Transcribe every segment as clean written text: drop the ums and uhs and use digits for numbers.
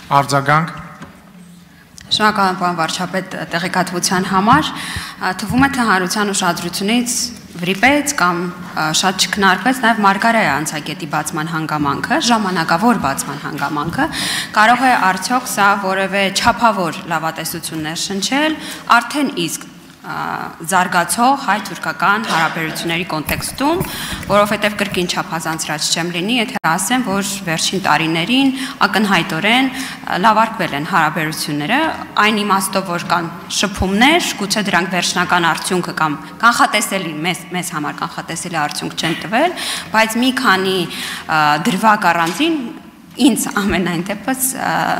Արձագանք։ Շնորհակալ եմ պարոն վարչապետ տեղեկատվության համար, թվում է թե հանրության ուշադրությունից վրիպեց կամ շատ չքննարկվեց նաև Մարգարայի անցակետի բացման հանգամանքը, ժամանակավոր բացման հանգամանքը, կարող է արդյոք սա որևէ չափավոր լավատեսություններ շնչել, արդեն իսկ զարգացող հայ-թուրքական հարաբերությունների կոնտեքստում, որովհետև կրկին չափազանցրած չեմ լինի, եթե ասեմ, որ վերջին տարիներին ակնհայտորեն լավարկվել են հարաբերությունները, այն իմաստով, որ կան շփումներ, գուցե դրանք վերջնական արդյունքը կամ կանխատեսելի, մեզ համար կանխատեսելի արդյունք չեն տվել, բայց մի քանի դրվագ առանձին ինձ ամենայն դեպս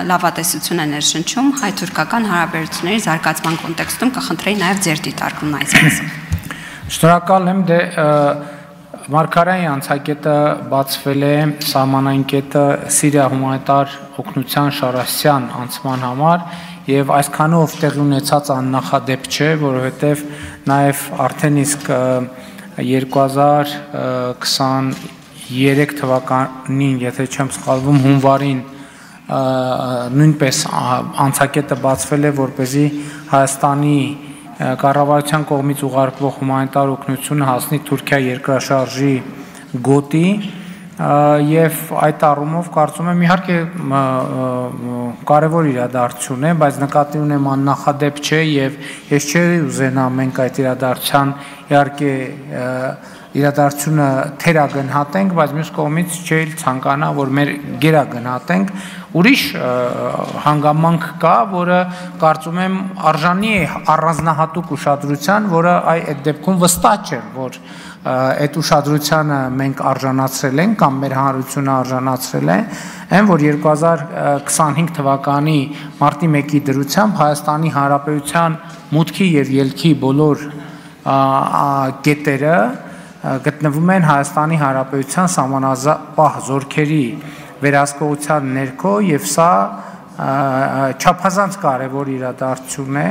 լավատեսություն է ներշնչում հայ-թուրքական հարաբերությունների զարգացման կոնտեքստում կխնդրեի նաև ձեր դիտարկումն այս։ Շնորհակալ եմ, դե Մարգարայի անցակետը բացվել է սահմանային կետը Սիրիա հումանիտար օգնության Շարասյան անցման համար եւ այսքանով տեղի ունեցած աննախադեպ չէ, որովհետեւ նաև արդեն իսկ 2023 թվականին, եթե չեմ սխալվում, հունվարին նույնպես անցակետը բացվել է, որպեսզի Հայաստանի կառավարության կողմից ուղարկվող հումանիտար օգնությունը հասնի Թուրքիա երկրաշարժի գոտի եւ այդ առումով կարծում եմ իհարկե կարևոր իրադարձություն է, բայց նկատի ունեմ աննախադեպ չէ եւ ես չէի ուզենա մենք այդ իրադարձության իհարկե իրադարձությունը թերագնահատենք, բայց մյուս կողմից չէի ցանկանա, որ մեր գերագնահատենք, ուրիշ հանգամանք կա, որը կարծում եմ արժանի է առանձնահատուկ ուշադրության, որը այդ դեպքում վստահ չէ, որ այդ ուշադրությանը մենք արժանացրել ենք կամ մեր հանրությունը արժանացրել է, այն որ 2025 թվականի մարտի 1-ի դրությամբ Հայաստանի Հանրապետության մուտքի եւ ելքի բոլոր կետերը գտնվում են Հայաստանի Հանրապետության սահմանապահ զորքերի վերահսկողության ներքո եւ սա չափազանց կարևոր իրադարձություն է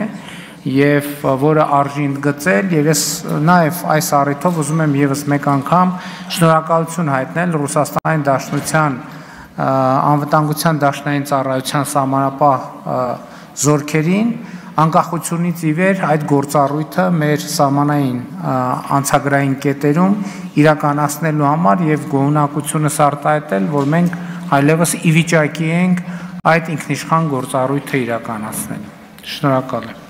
եւ որը արժի ընդգծել եւ ես նաեւ այս առիթով ուզում եմ եւս մեկ անգամ շնորհակալություն հայտնել Ռուսաստանի Դաշնության անվտանգության դաշնային ծառայության սահմանապահ զորքերին անկախությունից ի վեր այդ գործառույթը մեր սահմանային անցագրային կետերում իրականացնելու համար եւ գոհունակությունս արտահայտել, որ մենք այլևս ի վիճակի ենք այդ ինքնիշխան գործառույթը իրականացնել։ Շնորհակալ եմ։